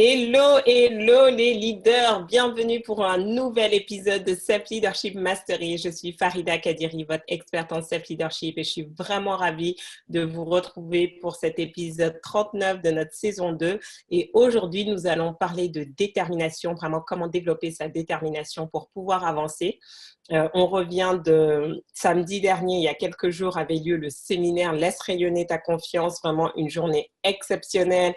Hello, hello les leaders, bienvenue pour un nouvel épisode de Self Leadership Mastery. Je suis Farida Kadiri, votre experte en Self Leadership et je suis vraiment ravie de vous retrouver pour cet épisode 39 de notre saison 2. Et aujourd'hui, nous allons parler de détermination, vraiment comment développer sa détermination pour pouvoir avancer. On revient de samedi dernier, il y a quelques jours, avait lieu le séminaire Laisse rayonner ta confiance, vraiment une journée exceptionnelle.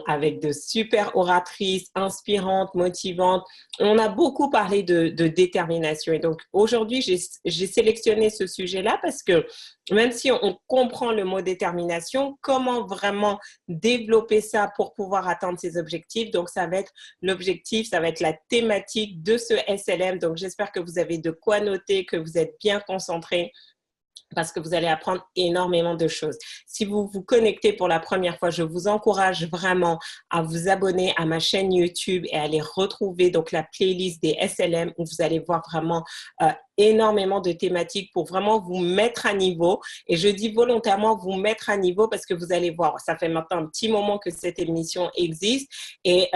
Avec de super oratrices, inspirantes, motivantes. On a beaucoup parlé de détermination. Et donc, aujourd'hui, j'ai sélectionné ce sujet-là parce que même si on comprend le mot détermination, comment vraiment développer ça pour pouvoir atteindre ses objectifs? Donc, ça va être l'objectif, ça va être la thématique de ce SLM. Donc, j'espère que vous avez de quoi noter, que vous êtes bien concentrés, parce que vous allez apprendre énormément de choses. Si vous vous connectez pour la première fois, je vous encourage vraiment à vous abonner à ma chaîne YouTube et à aller retrouver donc la playlist des SLM où vous allez voir vraiment énormément de thématiques pour vraiment vous mettre à niveau. Et je dis volontairement vous mettre à niveau parce que vous allez voir, ça fait maintenant un petit moment que cette émission existe et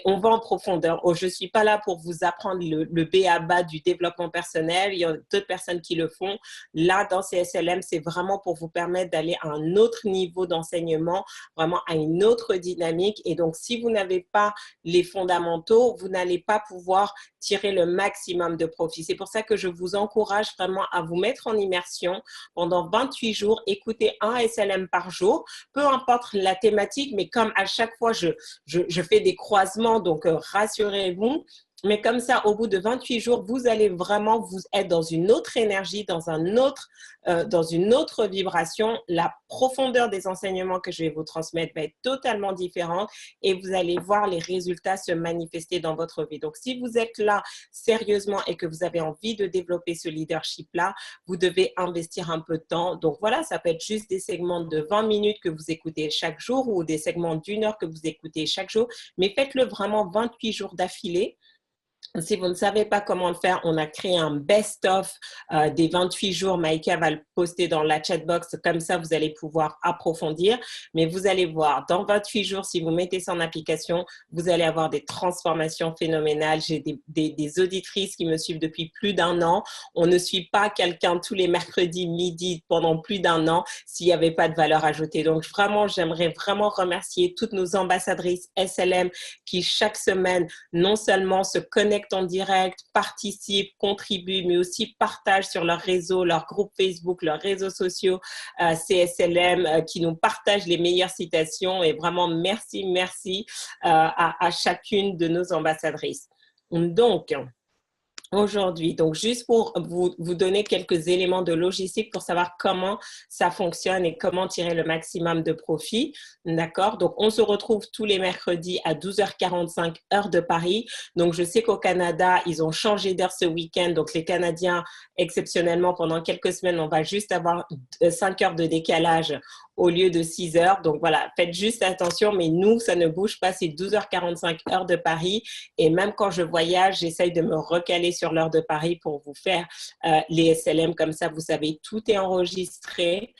on va en profondeur. Je ne suis pas là pour vous apprendre le b.a.-ba du développement personnel. Il y a d'autres personnes qui le font. Là, dans ces SLM, c'est vraiment pour vous permettre d'aller à un autre niveau d'enseignement, vraiment à une autre dynamique. Et donc, si vous n'avez pas les fondamentaux, vous n'allez pas pouvoir tirer le maximum de profit. C'est pour ça que je vous encourage vraiment à vous mettre en immersion pendant 28 jours, écoutez un SLM par jour, peu importe la thématique, mais comme à chaque fois, je fais des croisements, donc rassurez-vous. Mais comme ça, au bout de 28 jours, vous allez vraiment vous être dans une autre énergie, dans une autre vibration. La profondeur des enseignements que je vais vous transmettre va être totalement différente et vous allez voir les résultats se manifester dans votre vie. Donc, si vous êtes là sérieusement et que vous avez envie de développer ce leadership-là, vous devez investir un peu de temps. Donc, voilà, ça peut être juste des segments de 20 minutes que vous écoutez chaque jour ou des segments d'1 heure que vous écoutez chaque jour, mais faites-le vraiment 28 jours d'affilée. Si vous ne savez pas comment le faire, on a créé un best-of des 28 jours. Maïka va le poster dans la chatbox. Comme ça, vous allez pouvoir approfondir. Mais vous allez voir, dans 28 jours, si vous mettez ça en application, vous allez avoir des transformations phénoménales. J'ai des auditrices qui me suivent depuis plus d'1 an. On ne suit pas quelqu'un tous les mercredis midi pendant plus d'1 an s'il n'y avait pas de valeur ajoutée. Donc, vraiment, j'aimerais vraiment remercier toutes nos ambassadrices SLM qui, chaque semaine, non seulement se connectent en direct, participent, contribuent, mais aussi partagent sur leur réseau, leur groupe Facebook, leurs réseaux sociaux, CSLM, qui nous partagent les meilleures citations. Et vraiment, merci à chacune de nos ambassadrices. Donc, aujourd'hui, donc juste pour vous donner quelques éléments de logistique pour savoir comment ça fonctionne et comment tirer le maximum de profit, d'accord? Donc, on se retrouve tous les mercredis à 12h45 heure de Paris. Donc, je sais qu'au Canada, ils ont changé d'heure ce week-end. Donc, les Canadiens, exceptionnellement, pendant quelques semaines, on va juste avoir 5 heures de décalage au lieu de 6 heures. Donc, voilà, faites juste attention, mais nous, ça ne bouge pas, c'est 12h45 heure de Paris. Et même quand je voyage, j'essaye de me recaler sur l'heure de Paris pour vous faire les SLM. Comme ça, vous savez, tout est enregistré.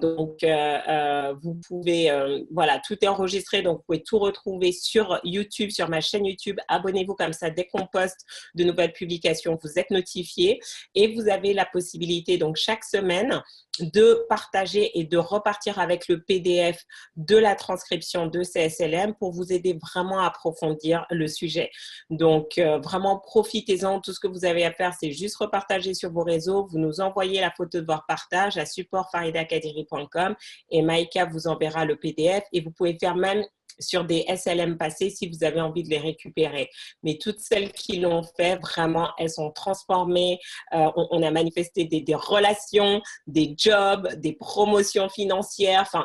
Vous pouvez, voilà, tout est enregistré, donc vous pouvez tout retrouver sur YouTube, sur ma chaîne YouTube. Abonnez-vous comme ça, dès qu'on poste de nouvelles publications, vous êtes notifiés et vous avez la possibilité, donc chaque semaine, de partager et de repartir avec le PDF de la transcription de CSLM pour vous aider vraiment à approfondir le sujet. Donc, vraiment, profitez-en. Tout ce que vous avez à faire, c'est juste repartager sur vos réseaux. Vous nous envoyez la photo de votre partage à support@faridakadiri.com et Maïka vous enverra le PDF et vous pouvez faire même sur des SLM passés si vous avez envie de les récupérer. Mais toutes celles qui l'ont fait, vraiment, elles sont transformées. On a manifesté des relations, des jobs, des promotions financières, enfin,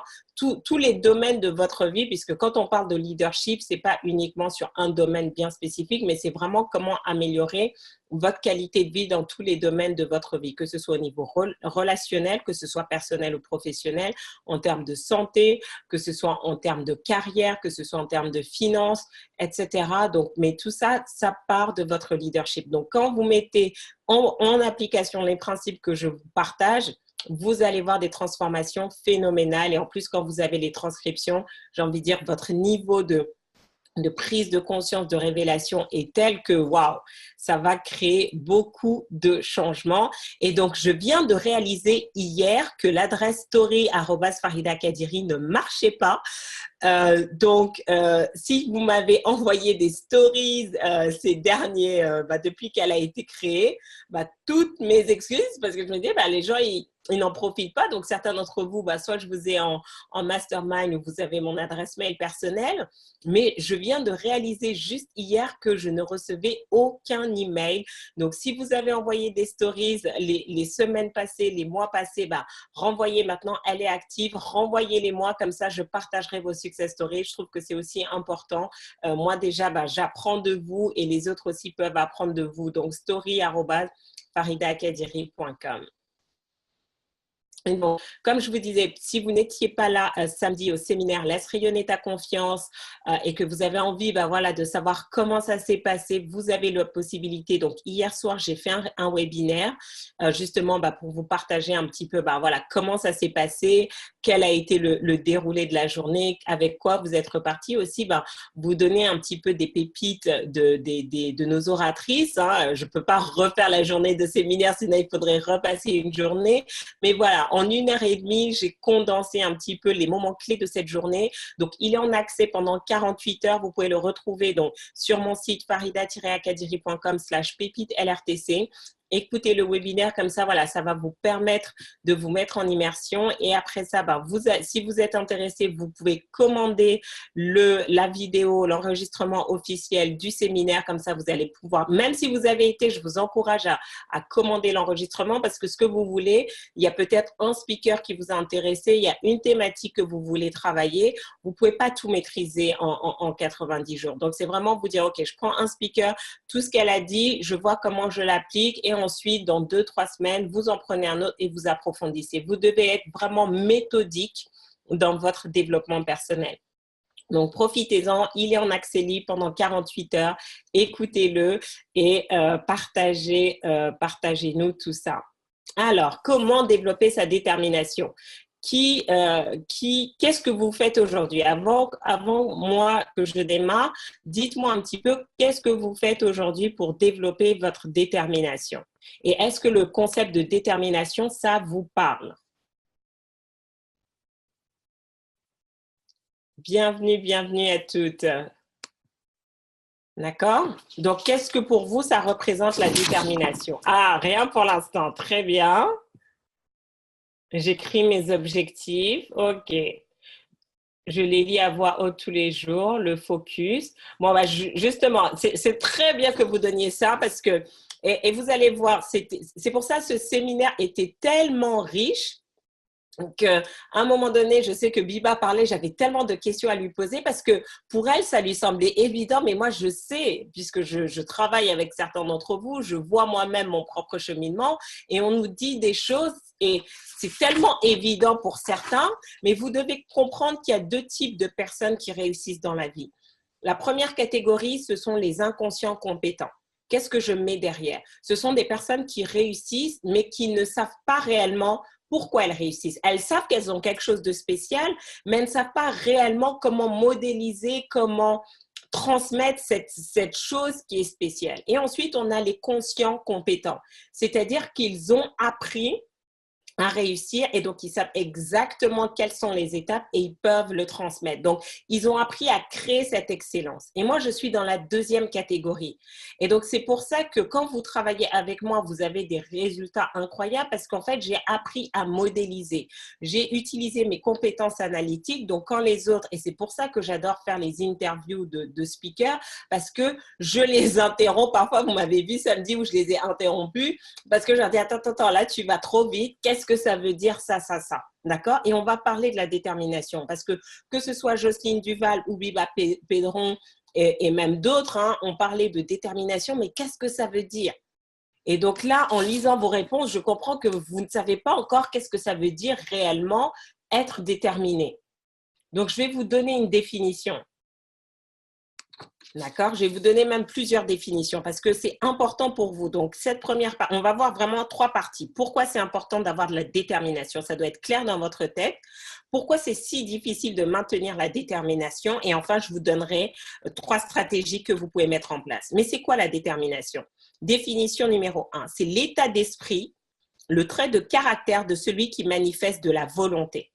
tous les domaines de votre vie, puisque quand on parle de leadership, c'est pas uniquement sur un domaine bien spécifique, mais c'est vraiment comment améliorer votre qualité de vie dans tous les domaines de votre vie, que ce soit au niveau relationnel, que ce soit personnel ou professionnel, en termes de santé, que ce soit en termes de carrière, que ce soit en termes de finances, etc. Donc, mais tout ça, ça part de votre leadership. Donc, quand vous mettez en application les principes que je vous partage, vous allez voir des transformations phénoménales. Et en plus, quand vous avez les transcriptions, j'ai envie de dire, votre niveau de prise de conscience, de révélation est telle que, waouh, ça va créer beaucoup de changements. Et donc, je viens de réaliser hier que l'adresse story@faridakadiri ne marchait pas. Si vous m'avez envoyé des stories ces derniers, depuis qu'elle a été créée, toutes mes excuses, parce que je me dis, les gens, ils n'en profitent pas. Donc, certains d'entre vous, soit je vous ai en mastermind ou vous avez mon adresse mail personnelle, mais je viens de réaliser juste hier que je ne recevais aucun email. Donc, si vous avez envoyé des stories les semaines passées, les mois passés, renvoyez maintenant, elle est active, renvoyez-les-moi, comme ça, je partagerai vos success stories. Je trouve que c'est aussi important. Moi, déjà, j'apprends de vous et les autres aussi peuvent apprendre de vous. Donc, story@faridakadiri.com. Bon, comme je vous disais, si vous n'étiez pas là samedi au séminaire Laisse rayonner ta confiance et que vous avez envie de savoir comment ça s'est passé, vous avez la possibilité. Donc, hier soir, j'ai fait un webinaire justement pour vous partager un petit peu comment ça s'est passé, quel a été le déroulé de la journée, avec quoi vous êtes repartis aussi, vous donner un petit peu des pépites de nos oratrices. Hein. Je ne peux pas refaire la journée de séminaire, sinon il faudrait repasser une journée. Mais voilà, en 1h30, j'ai condensé un petit peu les moments clés de cette journée. Donc, il est en accès pendant 48 heures. Vous pouvez le retrouver donc, sur mon site farida-akadiri.com/pépite LRTC. Écoutez le webinaire comme ça, ça va vous permettre de vous mettre en immersion. Et après ça, si vous êtes intéressé, vous pouvez commander la vidéo, l'enregistrement officiel du séminaire. Comme ça, vous allez pouvoir, même si vous avez été, je vous encourage à commander l'enregistrement parce que ce que vous voulez, il y a peut-être un speaker qui vous a intéressé, il y a une thématique que vous voulez travailler. Vous ne pouvez pas tout maîtriser en 90 jours. Donc, c'est vraiment vous dire, OK, je prends un speaker, tout ce qu'elle a dit, je vois comment je l'applique et ensuite, dans 2-3 semaines, vous en prenez un autre et vous approfondissez. Vous devez être vraiment méthodique dans votre développement personnel. Donc, profitez-en, il est en accès libre pendant 48 heures. Écoutez-le et partagez-nous tout ça. Alors, comment développer sa détermination? Qu'est-ce que vous faites aujourd'hui? Avant moi que je démarre, dites-moi un petit peu qu'est-ce que vous faites aujourd'hui pour développer votre détermination. Et est-ce que le concept de détermination, ça vous parle? Bienvenue à toutes. D'accord? Donc, qu'est-ce que pour vous, ça représente la détermination? Ah, rien pour l'instant. Très bien. J'écris mes objectifs. OK. Je les lis à voix haute tous les jours, le focus. Bon, justement, c'est très bien que vous donniez ça parce que, et vous allez voir, c'est pour ça que ce séminaire était tellement riche qu'à un moment donné, je sais que Biba parlait, j'avais tellement de questions à lui poser parce que pour elle, ça lui semblait évident, mais moi, je sais, puisque je travaille avec certains d'entre vous, je vois moi-même mon propre cheminement et on nous dit des choses et c'est tellement évident pour certains, mais vous devez comprendre qu'il y a 2 types de personnes qui réussissent dans la vie. La première catégorie, ce sont les inconscients compétents. Qu'est-ce que je mets derrière? Ce sont des personnes qui réussissent, mais qui ne savent pas réellement pourquoi elles réussissent. Elles savent qu'elles ont quelque chose de spécial, mais elles ne savent pas réellement comment modéliser, comment transmettre cette chose qui est spéciale. Et ensuite, on a les conscients compétents, c'est-à-dire qu'ils ont appris à réussir et donc ils savent exactement quelles sont les étapes et ils peuvent le transmettre. Donc, ils ont appris à créer cette excellence. Et moi, je suis dans la 2e catégorie. Et donc, c'est pour ça que quand vous travaillez avec moi, vous avez des résultats incroyables parce qu'en fait, j'ai appris à modéliser. J'ai utilisé mes compétences analytiques. Donc, quand les autres, et c'est pour ça que j'adore faire les interviews de speakers parce que je les interromps. Parfois, vous m'avez vu samedi où je les ai interrompus parce que je leur dis, attends, là, tu vas trop vite. Qu'est-ce que ça veut dire ça? D'accord? Et on va parler de la détermination parce que ce soit Jocelyne Duval ou Biba Pedron et même d'autres, hein, ont parlé de détermination, mais qu'est-ce que ça veut dire? Et donc là, en lisant vos réponses, je comprends que vous ne savez pas encore qu'est-ce que ça veut dire réellement être déterminé. Donc, je vais vous donner une définition. D'accord? Je vais vous donner même plusieurs définitions parce que c'est important pour vous. Donc, cette première partie, on va voir vraiment 3 parties. Pourquoi c'est important d'avoir de la détermination? Ça doit être clair dans votre tête. Pourquoi c'est si difficile de maintenir la détermination? Et enfin, je vous donnerai 3 stratégies que vous pouvez mettre en place. Mais c'est quoi la détermination? Définition numéro 1, c'est l'état d'esprit, le trait de caractère de celui qui manifeste de la volonté.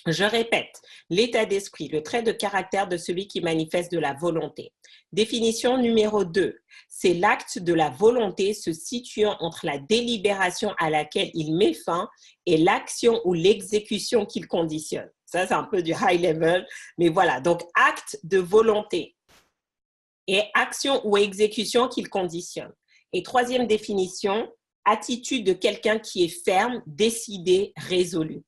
Je répète, l'état d'esprit, le trait de caractère de celui qui manifeste de la volonté. Définition numéro 2, c'est l'acte de la volonté se situant entre la délibération à laquelle il met fin et l'action ou l'exécution qu'il conditionne. Ça, c'est un peu du high level, mais voilà. Donc, acte de volonté et action ou exécution qu'il conditionne. Et troisième définition, attitude de quelqu'un qui est ferme, décidé, résolu.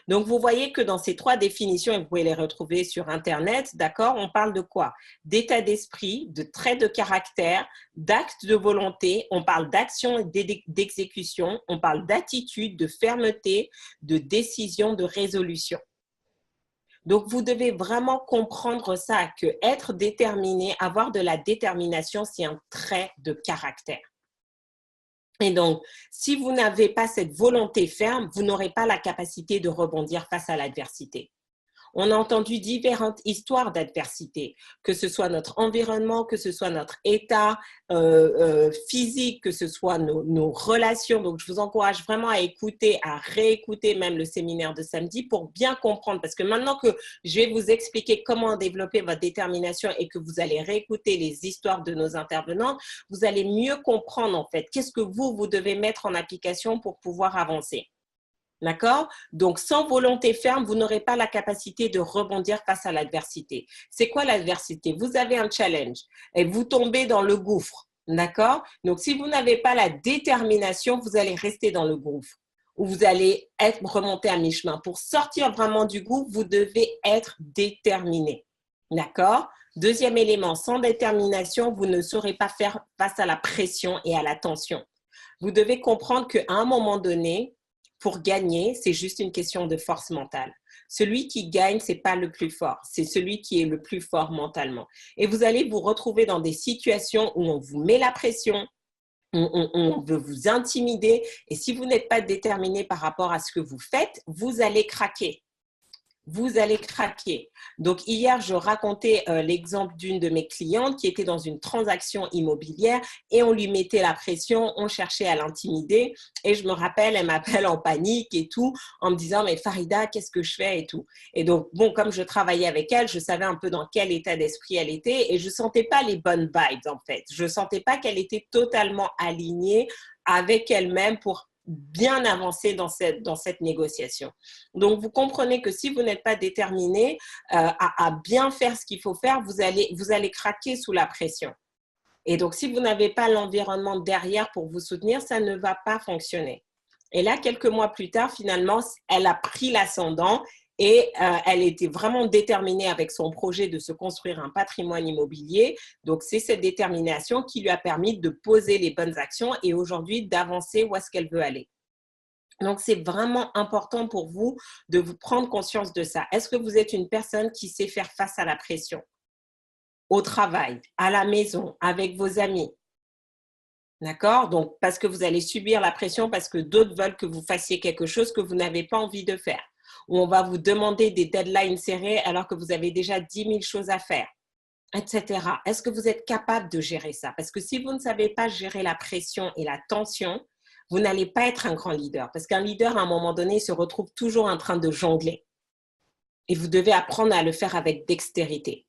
Donc, vous voyez que dans ces 3 définitions, et vous pouvez les retrouver sur Internet, d'accord, on parle de quoi? D'état d'esprit, de trait de caractère, d'acte de volonté, on parle d'action et d'exécution, on parle d'attitude, de fermeté, de décision, de résolution. Donc, vous devez vraiment comprendre ça, que être déterminé, avoir de la détermination, c'est un trait de caractère. Et donc, si vous n'avez pas cette volonté ferme, vous n'aurez pas la capacité de rebondir face à l'adversité. On a entendu différentes histoires d'adversité, que ce soit notre environnement, que ce soit notre état physique, que ce soit nos relations. Donc, je vous encourage vraiment à écouter, à réécouter même le séminaire de samedi pour bien comprendre. Parce que maintenant que je vais vous expliquer comment développer votre détermination et que vous allez réécouter les histoires de nos intervenants, vous allez mieux comprendre en fait qu'est-ce que vous devez mettre en application pour pouvoir avancer. D'accord? Donc, sans volonté ferme, vous n'aurez pas la capacité de rebondir face à l'adversité. C'est quoi l'adversité? Vous avez un challenge et vous tombez dans le gouffre. D'accord? Donc, si vous n'avez pas la détermination, vous allez rester dans le gouffre ou vous allez être remonté à mi-chemin. Pour sortir vraiment du gouffre, vous devez être déterminé. D'accord? Deuxième élément, sans détermination, vous ne saurez pas faire face à la pression et à la tension. Vous devez comprendre qu'à un moment donné, pour gagner, c'est juste une question de force mentale. Celui qui gagne, ce n'est pas le plus fort, c'est celui qui est le plus fort mentalement. Et vous allez vous retrouver dans des situations où on vous met la pression, on veut vous intimider. Et si vous n'êtes pas déterminé par rapport à ce que vous faites, vous allez craquer. Vous allez craquer. Donc, hier, je racontais l'exemple d'une de mes clientes qui était dans une transaction immobilière et on lui mettait la pression, on cherchait à l'intimider. Et je me rappelle, elle m'appelle en panique et tout, en me disant, mais Farida, qu'est-ce que je fais et tout. Et donc, bon, comme je travaillais avec elle, je savais un peu dans quel état d'esprit elle était et je ne sentais pas les bonnes vibes, en fait. Je ne sentais pas qu'elle était totalement alignée avec elle-même pour bien avancer dans cette négociation. Donc, vous comprenez que si vous n'êtes pas déterminé à bien faire ce qu'il faut faire, vous allez craquer sous la pression. Et donc, si vous n'avez pas l'environnement derrière pour vous soutenir, ça ne va pas fonctionner. Et là, quelques mois plus tard, finalement, elle a pris l'ascendant et elle était vraiment déterminée avec son projet de se construire un patrimoine immobilier. Donc, c'est cette détermination qui lui a permis de poser les bonnes actions et aujourd'hui d'avancer où est-ce qu'elle veut aller. Donc, c'est vraiment important pour vous de vous prendre conscience de ça. Est-ce que vous êtes une personne qui sait faire face à la pression? Au travail, à la maison, avec vos amis? D'accord? Donc, parce que vous allez subir la pression, parce que d'autres veulent que vous fassiez quelque chose que vous n'avez pas envie de faire. Ou on va vous demander des deadlines serrées alors que vous avez déjà 10 000 choses à faire, etc. Est-ce que vous êtes capable de gérer ça? Parce que si vous ne savez pas gérer la pression et la tension, vous n'allez pas être un grand leader. Parce qu'un leader, à un moment donné, se retrouve toujours en train de jongler. Et vous devez apprendre à le faire avec dextérité.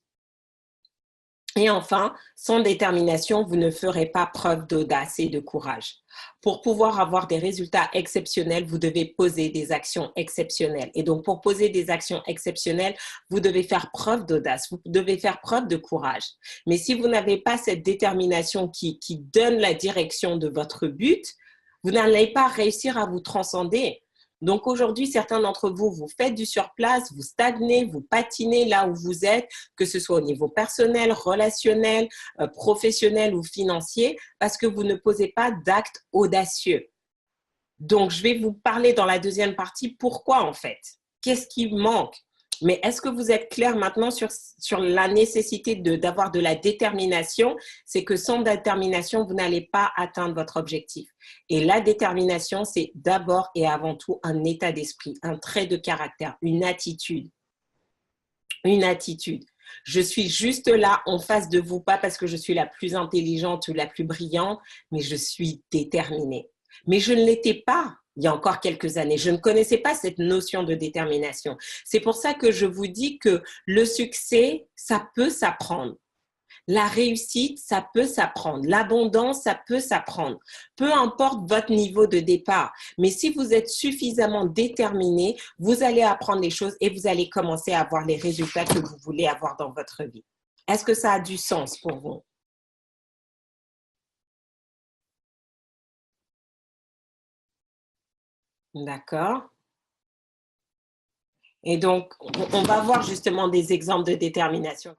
Et enfin, sans détermination, vous ne ferez pas preuve d'audace et de courage. Pour pouvoir avoir des résultats exceptionnels, vous devez poser des actions exceptionnelles. Et donc, pour poser des actions exceptionnelles, vous devez faire preuve d'audace, vous devez faire preuve de courage. Mais si vous n'avez pas cette détermination qui donne la direction de votre but, vous n'allez pas réussir à vous transcender. Donc aujourd'hui, certains d'entre vous, vous faites du surplace, vous stagnez, vous patinez là où vous êtes, que ce soit au niveau personnel, relationnel, professionnel ou financier, parce que vous ne posez pas d'actes audacieux. Donc, je vais vous parler dans la deuxième partie pourquoi en fait. Qu'est-ce qui manque? Mais est-ce que vous êtes clair maintenant sur la nécessité d'avoir de la détermination? C'est que sans détermination, vous n'allez pas atteindre votre objectif. Et la détermination, c'est d'abord et avant tout un état d'esprit, un trait de caractère, une attitude. Une attitude. Je suis juste là en face de vous, pas parce que je suis la plus intelligente ou la plus brillante, mais je suis déterminée. Mais je ne l'étais pas il y a encore quelques années. Je ne connaissais pas cette notion de détermination. C'est pour ça que je vous dis que le succès, ça peut s'apprendre. La réussite, ça peut s'apprendre. L'abondance, ça peut s'apprendre. Peu importe votre niveau de départ. Mais si vous êtes suffisamment déterminé, vous allez apprendre les choses et vous allez commencer à avoir les résultats que vous voulez avoir dans votre vie. Est-ce que ça a du sens pour vous? D'accord. Et donc, on va voir justement des exemples de détermination.